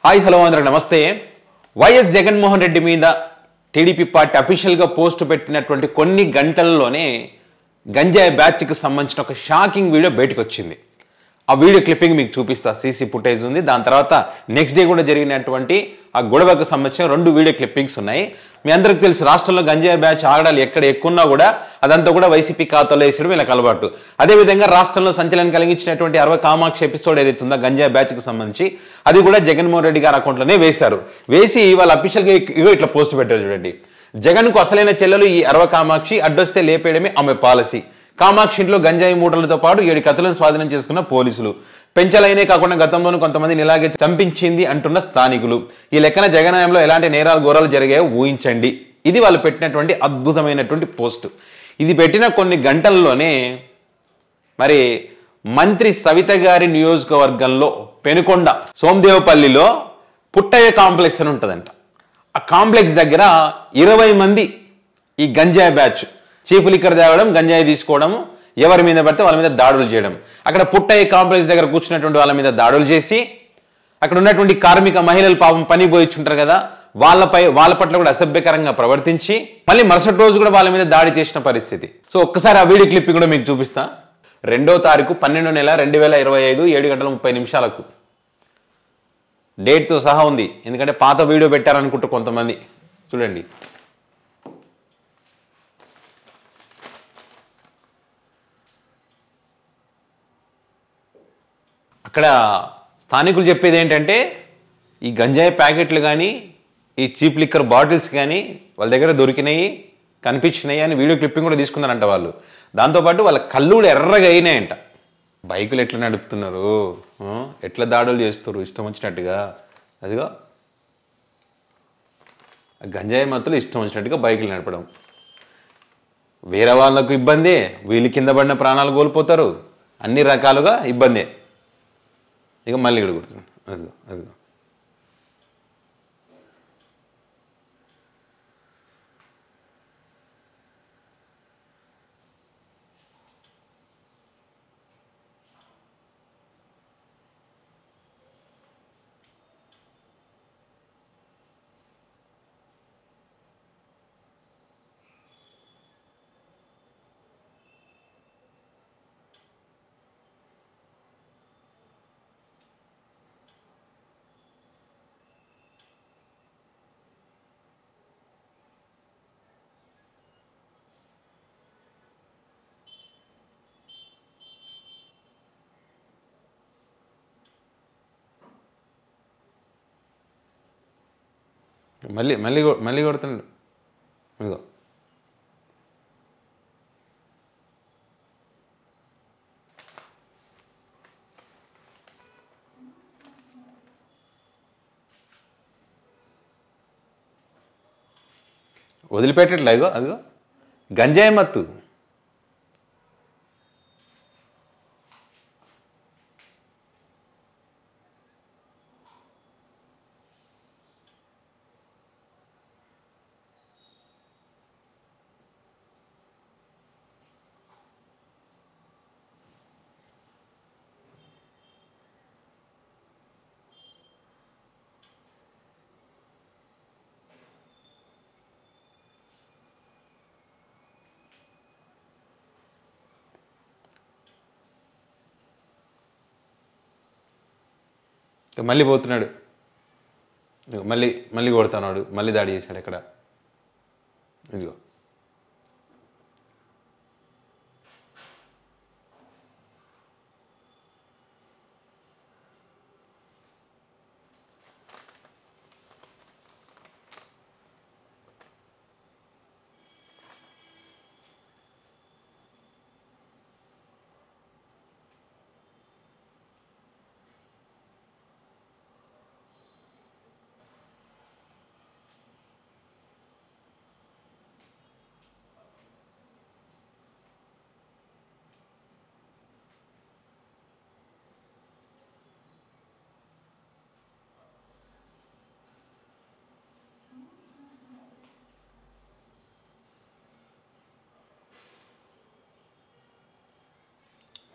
Hi hello అందరూ నమస్తే. YS Jaganmohan Reddy మీద టీడీపీ పార్టీ అఫీషియల్గా పోస్ట్ పెట్టినటువంటి కొన్ని గంటల్లోనే గంజాయి బ్యాచ్కి సంబంధించిన ఒక షాకింగ్ వీడియో బయటకు వచ్చింది. ఆ వీడియో క్లిప్పింగ్ మీకు చూపిస్తా. సీసీ ఫుటేజ్ ఉంది. దాని తర్వాత నెక్స్ట్ డే కూడా జరిగినటువంటి ఆ గొడవకు సంబంధించిన 2 వీడియో క్లిప్పింగ్స్ ఉన్నాయి. మీ అందరికీ తెలుసు, రాష్ట్రంలో గంజాయి బ్యాచ్ ఆగడాలు ఎక్కడ ఎక్కున్నా కూడా అదంతా కూడా వైసీపీ ఖాతాలో వేసడం వీళ్ళకి అలవాటు. అదేవిధంగా రాష్ట్రంలో సంచలనం కలిగించినటువంటి 60 కామాక్షి ఎపిసోడ్ ఏదైతే ఉందో గంజాయి బ్యాచ్కి సంబంధించి అది కూడా జగన్మోహన్ రెడ్డి గారి అకౌంట్లోనే వేశారు. వేసి వాళ్ళ అఫీషియల్గా ఇట్లా పోస్ట్ పెట్టారు. చూడండి, జగన్కు అసలైన చెల్లెలు ఈ 60 కామాక్షి, అడ్డొస్తే లేపేయడమే ఆమె పాలసీ. కామాక్షి ఇంట్లో గంజాయి మూటలతో పాటు 7 కత్తులను స్వాధీనం చేసుకున్న పోలీసులు. పెంచలైనే కాకుండా గతంలోనూ కొంతమందిని ఇలాగే చంపించింది అంటున్న స్థానికులు. ఈ లెక్కన జగనాయంలో ఎలాంటి నేరాలు ఘోరాలు జరిగాయో ఊహించండి. ఇది వాళ్ళు పెట్టినటువంటి అద్భుతమైనటువంటి పోస్ట్. ఇది పెట్టిన కొన్ని గంటల్లోనే మరి మంత్రి సవిత గారి నియోజకవర్గంలో పెనుకొండ సోమదేవపల్లిలో పుట్టయ్య కాంప్లెక్స్ అని ఉంటుందంట. ఆ కాంప్లెక్స్ దగ్గర 20 మంది ఈ గంజాయి బ్యాచ్ చీపు లిక్కర్ తాగడం, గంజాయి తీసుకోవడం, ఎవరి మీద పడితే వాళ్ళ మీద దాడులు చేయడం. అక్కడ పుట్టయ్య కాంప్లెక్స్ దగ్గర కూర్చున్నటువంటి వాళ్ళ మీద దాడులు చేసి అక్కడ ఉన్నటువంటి కార్మిక మహిళలు పాపం పని పోయిచ్చుంటారు కదా, వాళ్ళ పట్ల కూడా అసభ్యకరంగా ప్రవర్తించి మళ్ళీ మరుసటి రోజు కూడా వాళ్ళ మీద దాడి చేసిన పరిస్థితి. సో ఒక్కసారి ఆ వీడియో క్లిప్ కూడా మీకు చూపిస్తా. 2వ తారీఖు 12వ నెల 2025 7:30 డేట్తో సహా ఉంది. ఎందుకంటే పాత వీడియో పెట్టారనుకుంటారు కొంతమంది. చూడండి, అక్కడ స్థానికులు చెప్పేది ఏంటంటే ఈ గంజాయి ప్యాకెట్లు కానీ ఈ చీప్ లిక్కర్ బాటిల్స్ కానీ వాళ్ళ దగ్గర దొరికినాయి, కనిపించినాయి అని వీడియో క్లిప్పింగ్ కూడా తీసుకున్నారంట వాళ్ళు. దాంతోపాటు వాళ్ళ కళ్ళు కూడా ఎర్రగా అయినాయంట. బైకులు ఎట్లా నడుపుతున్నారు, ఎట్లా దాడులు చేస్తారు ఇష్టం వచ్చినట్టుగా. అదిగో గంజాయి మత్తులు ఇష్టం వచ్చినట్టుగా బైకులు నడపడం. వేరే వాళ్ళకు ఇబ్బందే, వీళ్ళు కింద పడిన ప్రాణాలు కోల్పోతారు, అన్ని రకాలుగా ఇబ్బందే. ఇక మళ్ళీ ఇక్కడ కొడుతున్నాడు. అదిగో అదిగో మళ్ళీ మళ్ళీ మళ్ళీ కొడుతున్నాడు. ఇదిగో వదిలిపెట్టట్లే. ఇగో అదిగో గంజాయి మత్తు. మళ్ళీ పోతున్నాడు. మళ్ళీ మళ్ళీ కొడుతున్నాడు. మళ్ళీ దాడి చేశాడు. ఎక్కడ ఇదిగో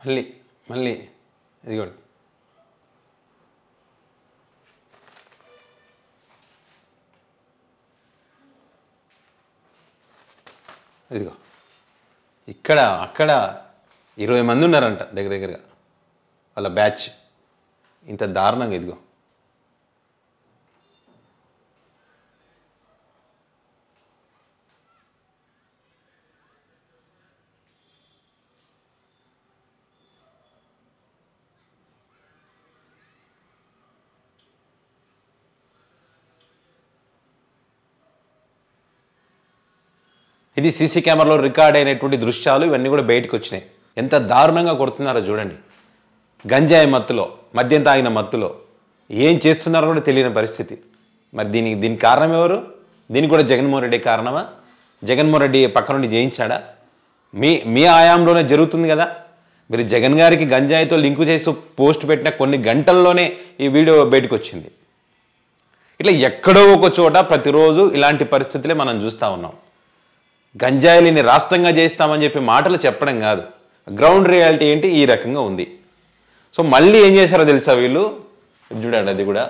మళ్ళీ మళ్ళీ ఇదిగోండి. ఇదిగో ఇక్కడ అక్కడ 20 మంది ఉన్నారంట దగ్గరగా వాళ్ళ బ్యాచ్. ఇంత దారుణంగా ఇదిగో. ఇది సీసీ కెమెరాలో రికార్డ్ అయినటువంటి దృశ్యాలు. ఇవన్నీ కూడా బయటకు వచ్చినాయి. ఎంత దారుణంగా కొడుతున్నారో చూడండి. గంజాయి మత్తులో, మద్యం తాగిన మత్తులో ఏం చేస్తున్నారో కూడా తెలియని పరిస్థితి. మరి దీనికి కారణం ఎవరు? దీనికి కూడా జగన్మోహన్ రెడ్డి కారణమా? జగన్మోహన్ రెడ్డి పక్క నుండి జయించాడా? మీ ఆయాంలోనే జరుగుతుంది కదా. మీరు జగన్ గారికి గంజాయితో లింకు చేసి పోస్ట్ పెట్టిన కొన్ని గంటల్లోనే ఈ వీడియో బయటకు వచ్చింది. ఇట్లా ఎక్కడో ఒక చోట ప్రతిరోజు ఇలాంటి పరిస్థితులే మనం చూస్తూ ఉన్నాం. గంజాయిని రాష్ట్రంగా చేస్తామని చెప్పి మాటలు చెప్పడం కాదు, గ్రౌండ్ రియాలిటీ ఏంటి ఈ రకంగా ఉంది. సో మళ్ళీ ఏం చేశారో తెలుసా వీళ్ళు? చూడండి, అది కూడా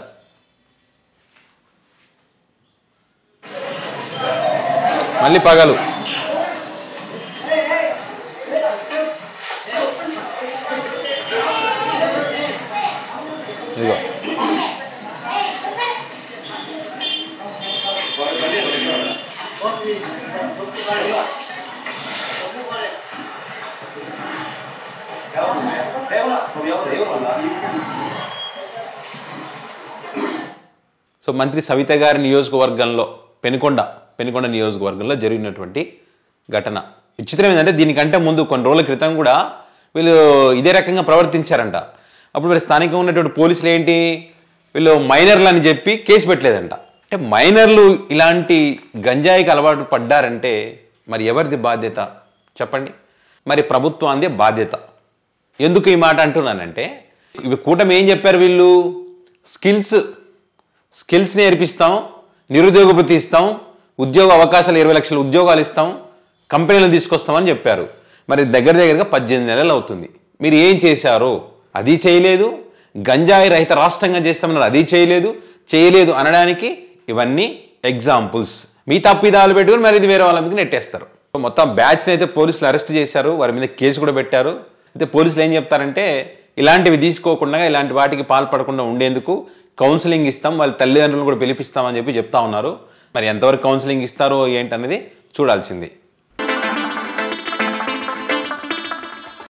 మళ్ళీ పగలు. ఇదిగో సో మంత్రి సవిత గారి నియోజకవర్గంలో పెనుకొండ నియోజకవర్గంలో జరిగినటువంటి ఘటన. విచిత్రం ఏంటంటే దీనికంటే ముందు కొన్ని రోజుల క్రితం కూడా వీళ్ళు ఇదే రకంగా ప్రవర్తించారంట. అప్పుడు మరి స్థానికంగా ఉన్నటువంటి పోలీసులు ఏంటి, వీళ్ళు మైనర్లు అని చెప్పి కేసు పెట్టలేదంట. అంటే మైనర్లు ఇలాంటి గంజాయికి అలవాటు పడ్డారంటే మరి ఎవరిది బాధ్యత చెప్పండి? మరి ప్రభుత్వాందే బాధ్యత. ఎందుకు ఈ మాట అంటున్నానంటే, ఇవి కూటమి ఏం చెప్పారు వీళ్ళు? స్కిల్స్ నేర్పిస్తాం, నిరుద్యోగ భృతి ఇస్తాం, ఉద్యోగ అవకాశాలు 20 లక్షల ఉద్యోగాలు ఇస్తాం, కంపెనీలను తీసుకొస్తామని చెప్పారు. మరి దగ్గరగా 18 నెలలు అవుతుంది. మీరు ఏం చేశారు? అది చేయలేదు. గంజాయి రహిత రాష్ట్రంగా చేస్తామన్నారు, అది చేయలేదు అనడానికి ఇవన్నీ ఎగ్జాంపుల్స్. మీ తప్పిదాలు పెట్టుకుని మరి ఇది వేరే వాళ్ళ మీదకి నెట్టేస్తారు. మొత్తం బ్యాచ్ని అయితే పోలీసులు అరెస్ట్ చేశారు, వారి మీద కేసు కూడా పెట్టారు. అయితే పోలీసులు ఏం చెప్తారంటే, ఇలాంటివి తీసుకోకుండా, ఇలాంటి వాటికి పాల్పడకుండా ఉండేందుకు కౌన్సిలింగ్ ఇస్తాం, వాళ్ళ తల్లిదండ్రులను కూడా పిలిపిస్తామని చెప్తా ఉన్నారు. మరి ఎంతవరకు కౌన్సిలింగ్ ఇస్తారో ఏంటనేది చూడాల్సింది.